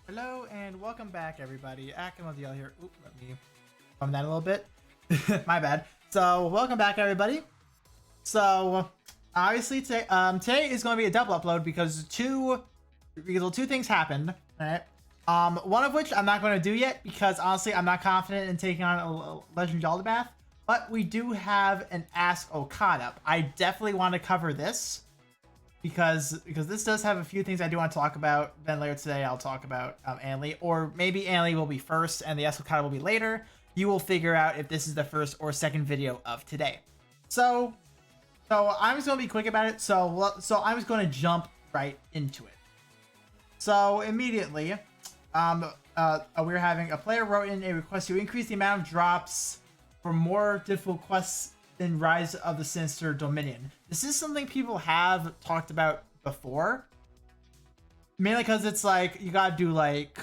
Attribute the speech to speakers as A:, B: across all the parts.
A: Hello and welcome back, everybody. Annelie here. Oop, let me calm that a little bit. My bad. So, welcome back, everybody. So, obviously today is going to be a double upload because two things happened. All right. One of which I'm not going to do yet because honestly I'm not confident in taking on a Legend Bath. But we do have an Ask Okada. I definitely want to cover this because this does have a few things I do want to talk about. Then later today I'll talk about Annelie, or maybe Annelie will be first and the Ask Okada will be later. You will figure out if this is the first or second video of today. So I'm just gonna be quick about it. So I'm just gonna jump right into it. So immediately, we're having a player wrote in a request to increase the amount of drops for more difficult quests in Rise of the Sinister Dominion. This is something people have talked about before, mainly because it's like you gotta do like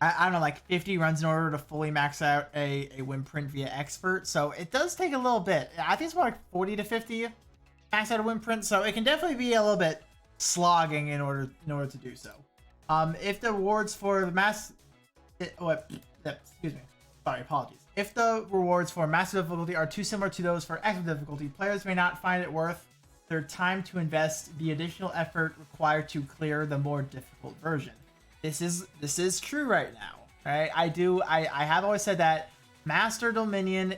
A: I don't know, like 50 runs in order to fully max out a win print via expert. So it does take a little bit. I think it's more like 40 to 50 max out a win print. So it can definitely be a little bit slogging in order to do so. If the rewards for the excuse me, sorry, apologies. If the rewards for master difficulty are too similar to those for expert difficulty, players may not find it worth their time to invest the additional effort required to clear the more difficult version. This is true right now, right? I have always said that Master Dominion,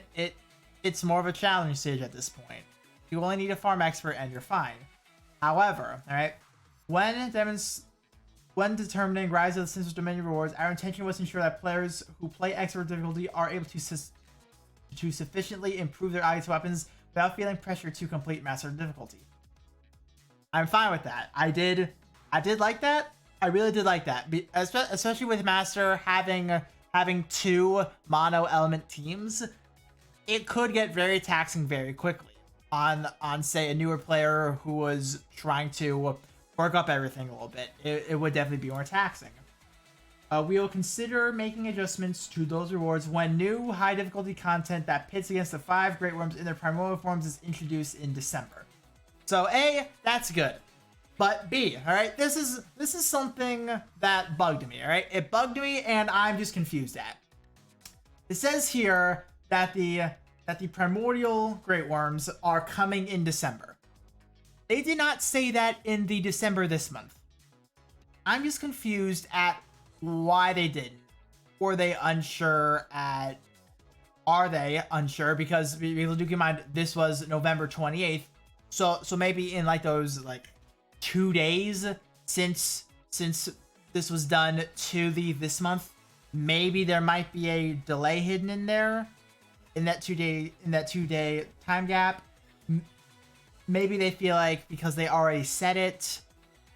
A: it's more of a challenge stage at this point. You only need a farm expert and you're fine. However, all right, when determining Rise of the Sinister Dominion rewards, our intention was to ensure that players who play expert difficulty are able to sufficiently improve their items weapons without feeling pressure to complete master difficulty. I'm fine with that. I did like that. I really did like that, especially with Master having two mono element teams. It could get very taxing very quickly on say a newer player who was trying to work up everything a little bit. It would definitely be more taxing. We will consider making adjustments to those rewards when new high difficulty content that pits against the 5 Great Worms in their primordial forms is introduced in December. So A, that's good. But B, all right, this is something that bugged me, all right? It bugged me and I'm just confused at. It says here that the primordial Great Worms are coming in December. They did not say that in the December this month. I'm just confused at why they didn't. Are they unsure? Because people do keep in mind this was November 28th. So maybe in like those like 2 days since this was done to this month, maybe there might be a delay hidden in there in that 2 day time gap. Maybe they feel like because they already said it,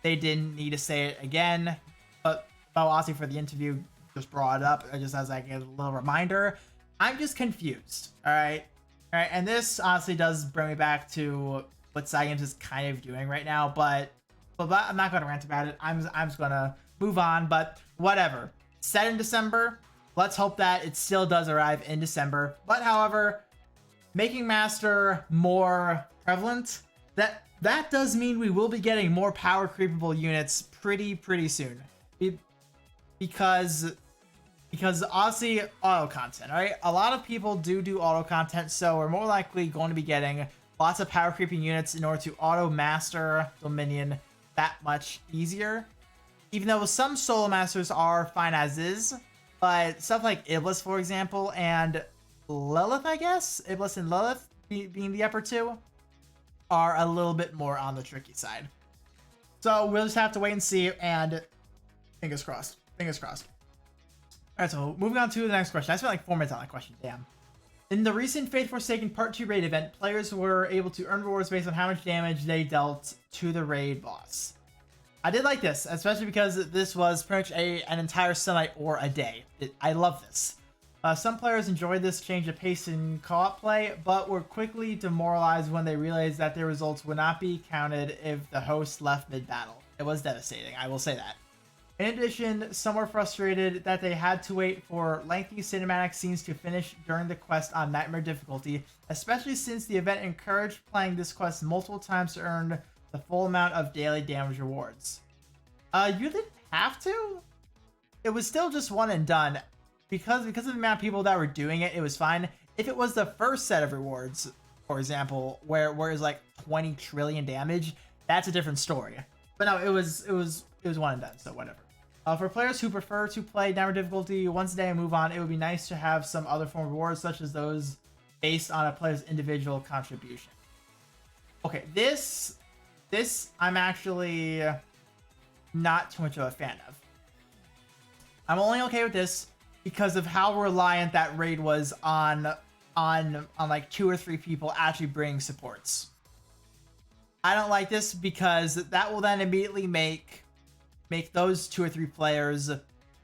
A: they didn't need to say it again. But obviously for the interview, just brought it up just as like a little reminder. I'm just confused. All right. And this honestly does bring me back to what Cygames is kind of doing right now. But I'm not going to rant about it. I'm just going to move on. But whatever. Set in December. Let's hope that it still does arrive in December. But however, making Master more prevalent, that does mean we will be getting more power creepable units pretty soon. Because honestly, auto content, all right? A lot of people do auto content, so we're more likely going to be getting lots of power creeping units in order to auto master Dominion that much easier. Even though some solo masters are fine as is, but stuff like Iblis, for example, and Lilith, I guess? Iblis and Lilith being the upper two are a little bit more on the tricky side. So we'll just have to wait and see, and fingers crossed. Alright, so moving on to the next question. I spent like 4 minutes on that question, damn. In the recent Faith Forsaken Part 2 raid event, players were able to earn rewards based on how much damage they dealt to the raid boss. I did like this, especially because this was pretty much an entire sunlight or a day. I love this. Some players enjoyed this change of pace in co-op play, but were quickly demoralized when they realized that their results would not be counted if the host left mid-battle. It was devastating, I will say that. In addition, some were frustrated that they had to wait for lengthy cinematic scenes to finish during the quest on Nightmare difficulty, especially since the event encouraged playing this quest multiple times to earn the full amount of daily damage rewards. You didn't have to? it was still just one and done because of the amount of people that were doing it. It was fine. If it was the first set of rewards, for example, where it's like 20 trillion damage, that's a different story. But no, it was one and done, so whatever. For players who prefer to play downward difficulty once a day and move on, it would be nice to have some other form of rewards, such as those based on a player's individual contribution. Okay, this I'm actually not too much of a fan of. I'm only okay with this because of how reliant that raid was on like 2 or 3 people actually bringing supports. I don't like this because that will then immediately make those 2 or 3 players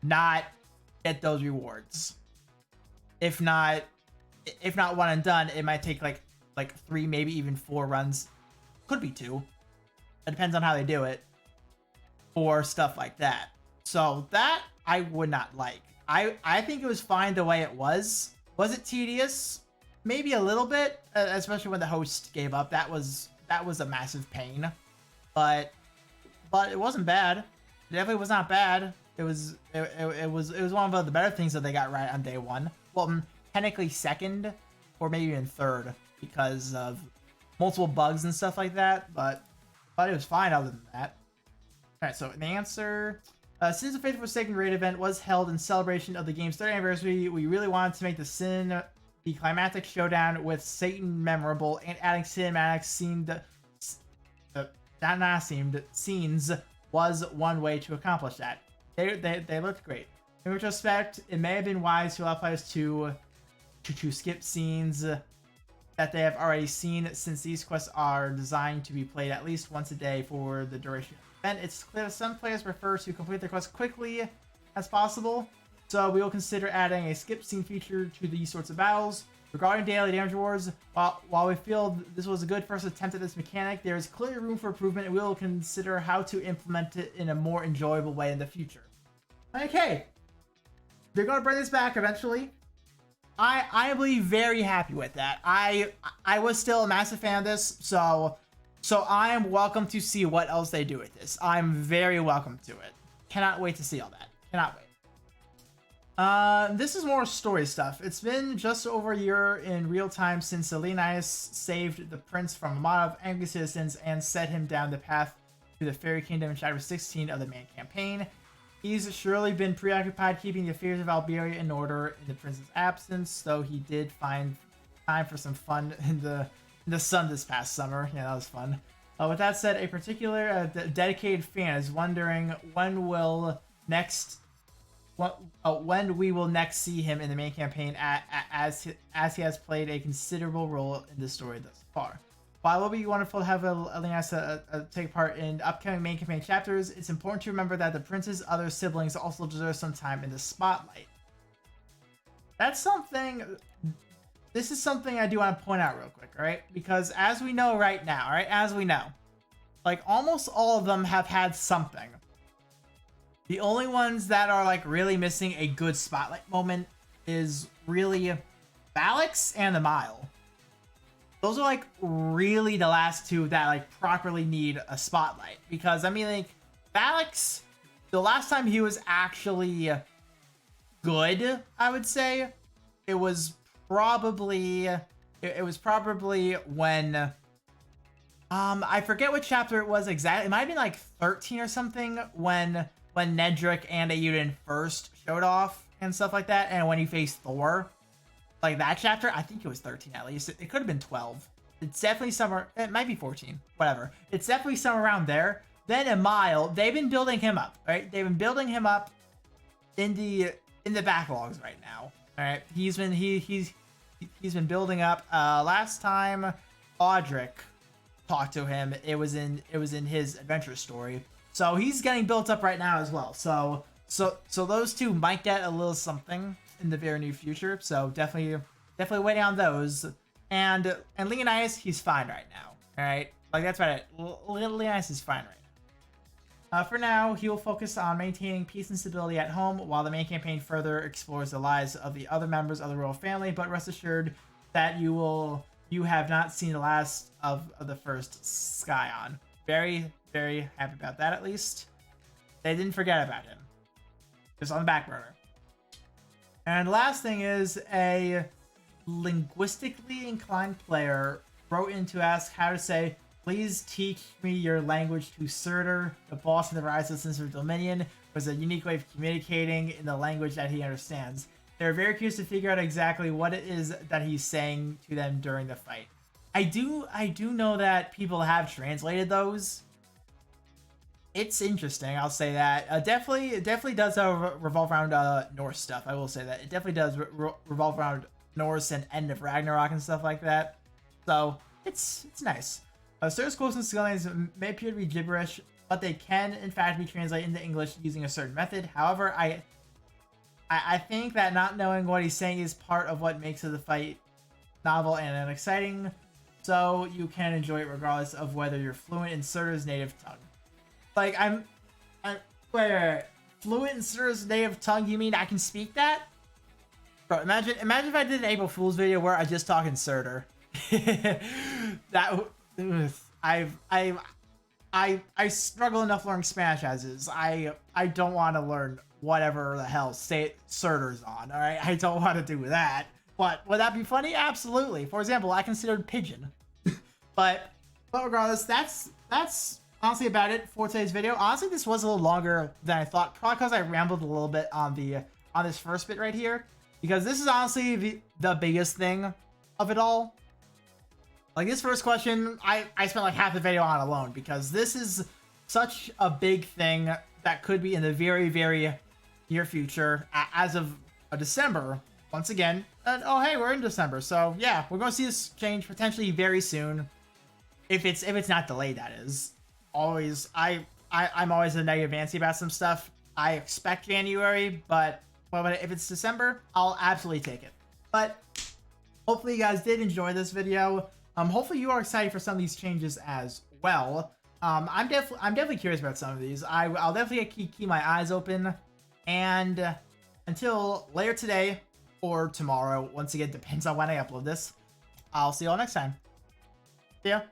A: not get those rewards. If not one and done, it might take like 3, maybe even 4 runs. Could be 2. It depends on how they do it. For stuff like that. So that I would not like. I think it was fine the way it was. Was it tedious? Maybe a little bit, especially when the host gave up. That was a massive pain. But it wasn't bad. It definitely was not bad. It was one of the better things that they got right on day 1. Well, technically second or maybe even third because of multiple bugs and stuff like that. But it was fine other than that. Alright, so the answer. Since the Faithful Forsaken raid event was held in celebration of the game's 3rd anniversary, we really wanted to make the climactic showdown with Satan memorable, and adding cinematic scenes was one way to accomplish that. They looked great. In retrospect, it may have been wise to allow players to skip scenes that they have already seen, since these quests are designed to be played at least once a day for the duration of the event. It's clear that some players prefer to complete their quests quickly as possible, so we will consider adding a skip scene feature to these sorts of battles. Regarding daily damage rewards, while we feel this was a good first attempt at this mechanic, there is clearly room for improvement, and we will consider how to implement it in a more enjoyable way in the future. Okay, they're going to bring this back eventually. I am really very happy with that. I was still a massive fan of this, so I am welcome to see what else they do with this. I'm very welcome to it. Cannot wait to see all that. Cannot wait. This is more story stuff. It's been just over a year in real time since Leonidas saved the prince from a mob of angry citizens and set him down the path to the Fairy Kingdom in Chapter 16 of the main campaign. He's surely been preoccupied keeping the affairs of Alberia in order in the prince's absence, though he did find time for some fun in the sun this past summer. Yeah, that was fun. With that said, a particular dedicated fan is wondering when we will next see him in the main campaign, as he has played a considerable role in the story thus far. While it will be wonderful to have Leonidas take part in upcoming main campaign chapters, it's important to remember that the prince's other siblings also deserve some time in the spotlight. That's something. This is something I do want to point out real quick, alright? Because as we know right now, alright? As we know, like almost all of them have had something. The only ones that are like really missing a good spotlight moment is really Valix and the Mile. Those are like really the last 2 that like properly need a spotlight, because I mean, like Valix, the last time he was actually good, I would say it was probably when I forget what chapter it was exactly. It might have been like 13 or something when Nedrick and Auden first showed off and stuff like that, and when he faced Thor. Like that chapter, I think it was 13 at least. It could have been 12. It's definitely somewhere. It might be 14. Whatever. It's definitely somewhere around there. Then Emile, they've been building him up, right? They've been building him up in the backlogs right now. All right. He's been building up. Last time Audric talked to him, it was in his adventure story. So he's getting built up right now as well. So those 2 might get a little something in the very near future, so definitely waiting on those. And Leonidas, he's fine right now. All right, like that's right. Leonidas is fine right now. For now, he will focus on maintaining peace and stability at home, while the main campaign further explores the lives of the other members of the royal family. But rest assured that you have not seen the last of the first Scion. Very, very happy about that. At least they didn't forget about him. just on the back burner. And last thing is a linguistically inclined player wrote in to ask how to say, please teach me your language to Surtur, the boss in the Rise of the Sinister Dominion, was a unique way of communicating in the language that he understands. They're very curious to figure out exactly what it is that he's saying to them during the fight. I do know that people have translated those. It's interesting, I'll say that. It definitely does revolve around Norse stuff. I will say that it definitely does revolve around Norse and End of Ragnarok and stuff like that. So it's nice. Surtur's quotes and skillings may appear to be gibberish, but they can in fact be translated into English using a certain method. However, I think that not knowing what he's saying is part of what makes the fight novel and exciting, so you can enjoy it regardless of whether you're fluent in Surtur's native tongue. Like, wait. Fluent in Surtur's native tongue? You mean I can speak that? Bro, imagine if I did an April Fool's video where I just talk in Surtur. I struggle enough learning Spanish as is. I don't want to learn whatever the hell Surtur's on. All right, I don't want to do that. But would that be funny? Absolutely. For example, I considered Pigeon. but regardless, that's honestly about it for today's video. Honestly, this was a little longer than I thought, probably because I rambled a little bit on this first bit right here, because this is honestly the biggest thing of it all. Like, this first question, I spent like half the video on alone, because this is such a big thing that could be in the very, very near future, as of December, once again. And oh hey, we're in December, so yeah, we're going to see this change potentially very soon, if it's not delayed, that is. I'm always a negative Nancy about some stuff. I expect January, but if it's December, I'll absolutely take it. But hopefully you guys did enjoy this video. Hopefully you are excited for some of these changes as well. I'm definitely curious about some of these. I'll definitely keep my eyes open, and until later today or tomorrow, once again, depends on when I upload this, I'll see you all next time. See ya.